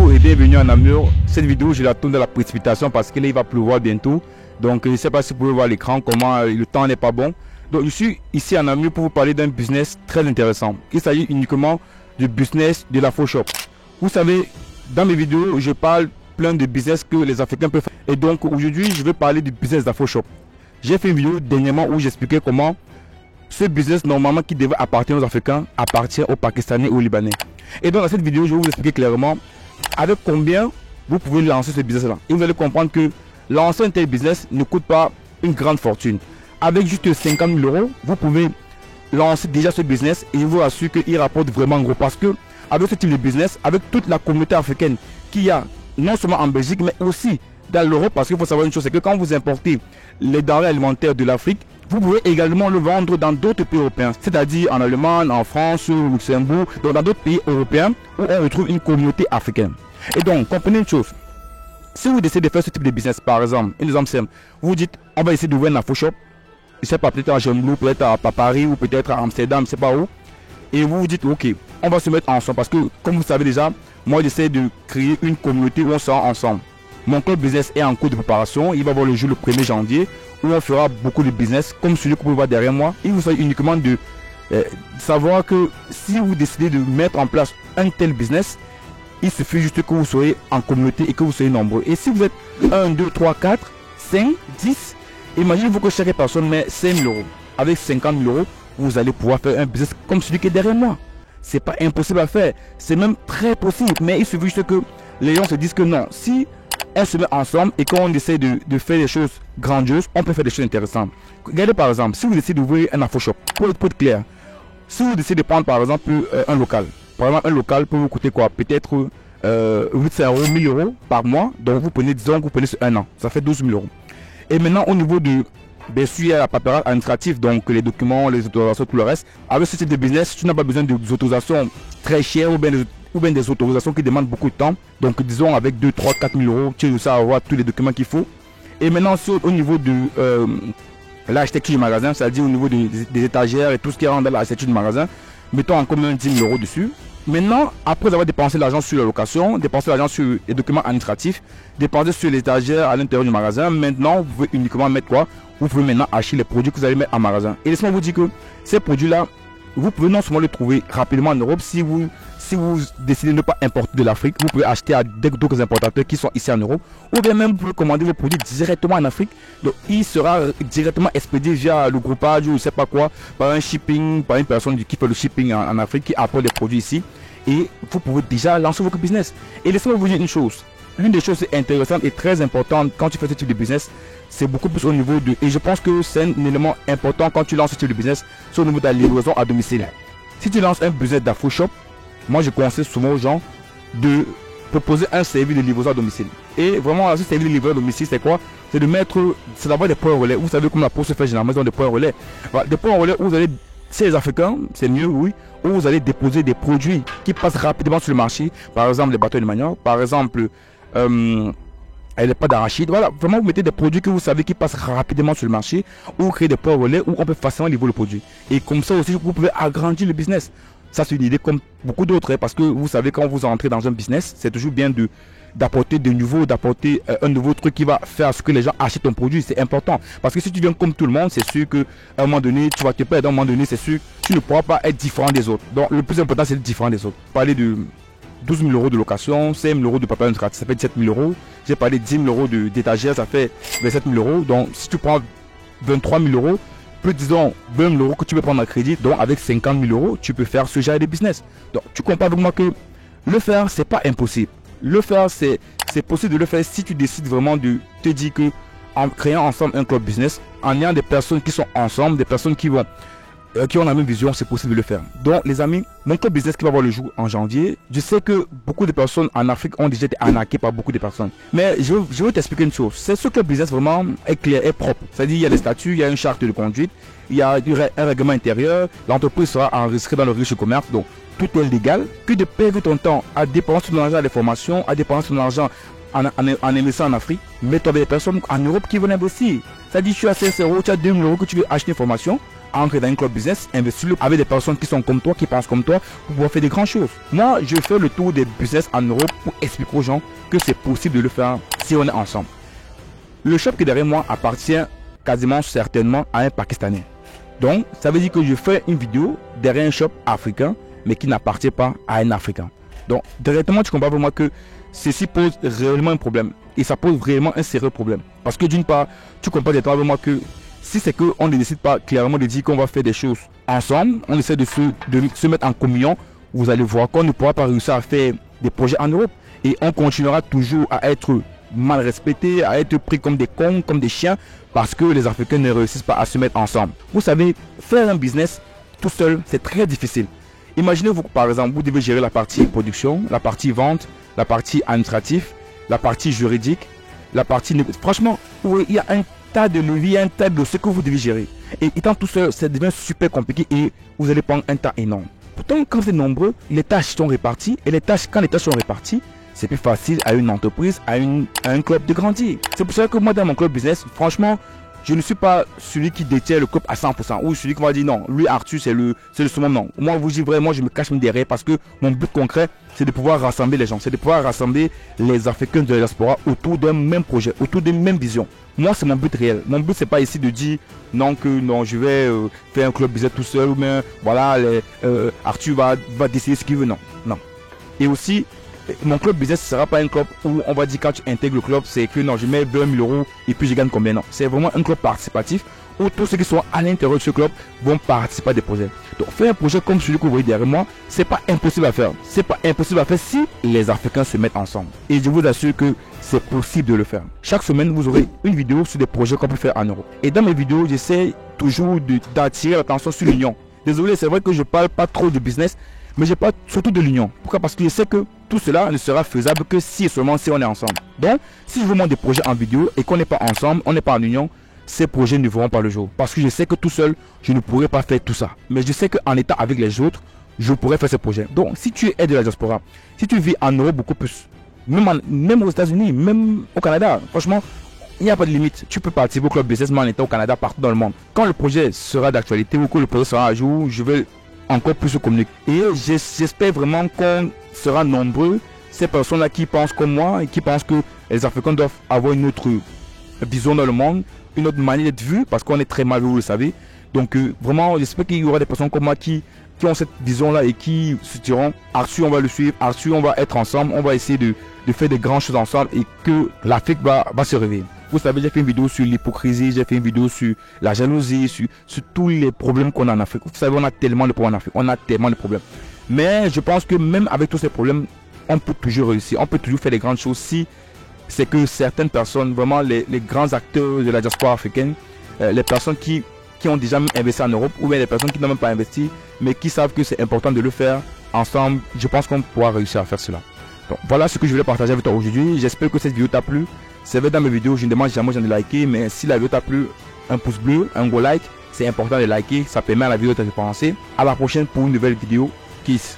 Bonjour et bienvenue à Namur. Cette vidéo, je la tourne dans la précipitation parce qu'il va pleuvoir bientôt. Donc, je ne sais pas si vous pouvez voir l'écran, comment le temps n'est pas bon. Donc, je suis ici à Namur pour vous parler d'un business très intéressant. Il s'agit uniquement du business de la faux shop. Vous savez, dans mes vidéos, je parle plein de business que les Africains peuvent faire. Et donc, aujourd'hui, je vais parler du business de la faux shop. J'ai fait une vidéo dernièrement où j'expliquais comment ce business, normalement, qui devait appartenir aux Africains, appartient aux Pakistanais et aux Libanais. Et donc, dans cette vidéo, je vais vous expliquer clairement avec combien vous pouvez lancer ce business-là. Et vous allez comprendre que lancer un tel business ne coûte pas une grande fortune. Avec juste 50 000 euros, vous pouvez lancer déjà ce business et je vous assure qu'il rapporte vraiment gros. Parce que avec ce type de business, avec toute la communauté africaine qu'il y a, non seulement en Belgique, mais aussi dans l'Europe, parce qu'il faut savoir une chose, c'est que quand vous importez les denrées alimentaires de l'Afrique, vous pouvez également le vendre dans d'autres pays européens, c'est-à-dire en Allemagne, en France, au Luxembourg, donc dans d'autres pays européens où on retrouve une communauté africaine. Et donc, comprenez une chose, si vous décidez de faire ce type de business, par exemple, un exemple simple, vous dites, on va essayer d'ouvrir un faux shop, je ne sais pas, peut-être à Genève, peut-être à Paris, ou peut-être à Amsterdam, je ne sais pas où, et vous vous dites, ok, on va se mettre ensemble, parce que, comme vous savez déjà, moi j'essaie de créer une communauté où on sera ensemble. Mon club business est en cours de préparation, il va voir le jour le 1er janvier, où on fera beaucoup de business, comme celui que vous pouvez voir derrière moi. Il vous s'agit uniquement de savoir que si vous décidez de mettre en place un tel business, il suffit juste que vous soyez en communauté et que vous soyez nombreux. Et si vous êtes 1, 2, 3, 4, 5, 10, imaginez-vous que chaque personne met 5 000 euros. Avec 50 000 euros, vous allez pouvoir faire un business comme celui qui est derrière moi. C'est pas impossible à faire, c'est même très possible. Mais il suffit juste que les gens se disent que non, si on se met ensemble et qu'on essaie de faire des choses grandioses, on peut faire des choses intéressantes. Regardez par exemple, si vous décidez d'ouvrir un info shop, pour être clair, si vous décidez de prendre par exemple un local, par exemple un local peut vous coûter quoi, peut-être 800 euros, 1000 euros par mois, donc vous prenez, disons que vous prenez sur un an, ça fait 12 000 euros. Et maintenant au niveau de, bien sûr il y a la paperasse administrative, donc les documents, les autorisations, tout le reste. Avec ce type de business, tu n'as pas besoin d'autorisations très chères ou bien des autorisations qui demandent beaucoup de temps. Donc disons avec 2, 3, 4 000 euros, tu réussis à avoir tous les documents qu'il faut. Et maintenant au niveau de l'architecture du magasin, c'est-à-dire au niveau des étagères et tout ce qui rentre dans l'architecture du magasin, mettons en commun 10 000 euros dessus. Maintenant, après avoir dépensé l'argent sur la location, dépensé l'argent sur les documents administratifs, dépensé sur les étagères à l'intérieur du magasin, maintenant vous pouvez uniquement mettre quoi? Vous pouvez maintenant acheter les produits que vous allez mettre en magasin. Et laissez-moi vous dire que ces produits-là, vous pouvez non seulement les trouver rapidement en Europe, si vous décidez de ne pas importer de l'Afrique, vous pouvez acheter à d'autres importateurs qui sont ici en Europe, ou bien même vous pouvez commander vos produits directement en Afrique. Donc il sera directement expédié via le groupage ou je ne sais pas quoi, par un shipping, par une personne qui fait le shipping en Afrique, qui apporte les produits ici. Et vous pouvez déjà lancer votre business. Et laissez-moi vous dire une chose. L'une des choses intéressantes et très importantes quand tu fais ce type de business, c'est beaucoup plus au niveau de... Et je pense que c'est un élément important quand tu lances ce type de business, c'est au niveau de la livraison à domicile. Si tu lances un business d'info shop, moi je conseille souvent aux gens de proposer un service de livraison à domicile. Et vraiment, ce service de livraison à domicile, c'est quoi? C'est de mettre... C'est d'avoir des points relais. Vous savez comme la poste se fait généralement, ils ont des points relais. Voilà, des points relais où vous allez... C'est les Africains, c'est mieux, oui, où vous allez déposer des produits qui passent rapidement sur le marché. Par exemple, les bâtons de manioc, par exemple... elle n'est pas d'arachide. Voilà, vraiment vous mettez des produits que vous savez qui passent rapidement sur le marché, ou créer des points relais où on peut facilement livrer le produit. Et comme ça aussi vous pouvez agrandir le business. Ça c'est une idée comme beaucoup d'autres, parce que vous savez quand vous entrez dans un business, c'est toujours bien d'apporter de nouveau, d'apporter un nouveau truc qui va faire ce que les gens achètent ton produit. C'est important, parce que si tu viens comme tout le monde, c'est sûr que à un moment donné tu vas te perdre. À un moment donné, c'est sûr que tu ne pourras pas être différent des autres. Donc le plus important c'est d'être différent des autres. Parler de 12 000 euros de location, 5 000 euros de papier administratif, ça fait 17 000 euros. J'ai parlé de 10 000 euros d'étagère, ça fait 27 000 euros. Donc, si tu prends 23 000 euros, plus disons 20 000 euros que tu peux prendre en crédit, donc avec 50 000 euros, tu peux faire ce genre de business. Donc, tu comprends avec moi que le faire, c'est pas impossible. Le faire, c'est possible de le faire si tu décides vraiment de te dire que en créant ensemble un club business, en ayant des personnes qui sont ensemble, des personnes qui ont la même vision, c'est possible de le faire. Donc les amis, mon club business qui va voir le jour en janvier, je sais que beaucoup de personnes en Afrique ont déjà été arnaquées par beaucoup de personnes. Mais je veux t'expliquer une chose. C'est ce club business vraiment est clair, est propre. C'est-à-dire il y a des statuts, il y a une charte de conduite, il y a un règlement intérieur, l'entreprise sera enregistrée dans le registre du commerce, donc tout est légal. Que de perdre ton temps à dépenser ton argent à des formations, à dépenser ton argent en investissant en Afrique, mets-toi avec des personnes en Europe qui veulent investir. Ça dit, tu as 16 euros, tu as 2 000 euros que tu veux acheter une formation, entrer dans un club business, investir avec des personnes qui sont comme toi, qui pensent comme toi, pour pouvoir faire des grandes choses. Moi, je fais le tour des business en Europe pour expliquer aux gens que c'est possible de le faire si on est ensemble. Le shop qui est derrière moi appartient quasiment certainement à un Pakistanais. Donc, ça veut dire que je fais une vidéo derrière un shop africain, mais qui n'appartient pas à un Africain. Donc, directement, tu comprends pour moi que ceci pose réellement un problème. Et ça pose vraiment un sérieux problème. Parce que d'une part, tu comprends directement avec moi que si c'est qu'on ne décide pas clairement de dire qu'on va faire des choses ensemble, on essaie de se mettre en communion, vous allez voir qu'on ne pourra pas réussir à faire des projets en Europe. Et on continuera toujours à être mal respectés, à être pris comme des cons, comme des chiens, parce que les Africains ne réussissent pas à se mettre ensemble. Vous savez, faire un business tout seul, c'est très difficile. Imaginez-vous par exemple, vous devez gérer la partie production, la partie vente, la partie administrative, la partie juridique, la partie... Franchement, il y a un tas de leviers, un tas de ce que vous devez gérer. Et étant tout seul, ça devient super compliqué et vous allez prendre un temps énorme. Pourtant, quand vous êtes nombreux, les tâches sont réparties. Et quand les tâches sont réparties, c'est plus facile à une entreprise, à un club de grandir. C'est pour ça que moi, dans mon club business, franchement, je ne suis pas celui qui détient le club à 100%. Ou celui qui va dire non, lui Arthur, c'est le summum. Non. Moi, vous dis vraiment, je me cache derrière parce que mon but concret, c'est de pouvoir rassembler les gens. C'est de pouvoir rassembler les Africains de la diaspora autour d'un même projet, autour d'une même vision. Moi, c'est mon but réel. Mon but, c'est pas ici de dire non, je vais faire un club business tout seul ou bien voilà, Arthur va décider ce qu'il veut. Non, non. Et aussi, mon club business ne sera pas un club où on va dire quand tu intègres le club, c'est que non, je mets 20 000 euros et puis je gagne combien. Non, c'est vraiment un club participatif où tous ceux qui sont à l'intérieur de ce club vont participer à des projets. Donc faire un projet comme celui que vous voyez derrière moi, c'est pas impossible à faire. C'est pas impossible à faire si les Africains se mettent ensemble. Et je vous assure que c'est possible de le faire. Chaque semaine, vous aurez une vidéo sur des projets qu'on peut faire en Europe. Et dans mes vidéos, j'essaie toujours d'attirer l'attention sur l'union. Désolé, c'est vrai que je parle pas trop de business, mais je parle surtout de l'union. Pourquoi? Parce que je sais que tout cela ne sera faisable que si et seulement si on est ensemble. Donc, si je vous montre des projets en vidéo et qu'on n'est pas ensemble, on n'est pas en union, ces projets ne verront pas le jour. Parce que je sais que tout seul, je ne pourrais pas faire tout ça. Mais je sais qu'en étant avec les autres, je pourrais faire ces projets. Donc, si tu es de la diaspora, si tu vis en Europe beaucoup plus, même aux États-Unis, même au Canada, franchement, il n'y a pas de limite. Tu peux participer au club business en étant au Canada, partout dans le monde. Quand le projet sera d'actualité ou que le projet sera à jour, je vais encore plus se communiquer. Et j'espère vraiment qu'on sera nombreux, ces personnes-là qui pensent comme moi et qui pensent que les Africains doivent avoir une autre vision dans le monde, une autre manière d'être vue, parce qu'on est très mal vu, vous le savez. Donc vraiment, j'espère qu'il y aura des personnes comme moi qui ont cette vision-là et qui se diront, Arthur, on va le suivre, Arthur, on va être ensemble, on va essayer de faire des grandes choses ensemble et que l'Afrique va se réveiller. Vous savez, j'ai fait une vidéo sur l'hypocrisie, j'ai fait une vidéo sur la jalousie, sur tous les problèmes qu'on a en Afrique. Vous savez, on a tellement de problèmes en Afrique, on a tellement de problèmes. Mais je pense que même avec tous ces problèmes, on peut toujours réussir, on peut toujours faire des grandes choses si c'est que certaines personnes, vraiment les grands acteurs de la diaspora africaine, les personnes qui ont déjà investi en Europe ou bien les personnes qui n'ont même pas investi, mais qui savent que c'est important de le faire ensemble, je pense qu'on pourra réussir à faire cela. Donc voilà ce que je voulais partager avec toi aujourd'hui. J'espère que cette vidéo t'a plu. C'est vrai, dans mes vidéos, je ne demande jamais de liker, mais si la vidéo t'a plu, un pouce bleu, un gros like, c'est important de liker, ça permet à la vidéo de te penser. À la prochaine pour une nouvelle vidéo. Kiss.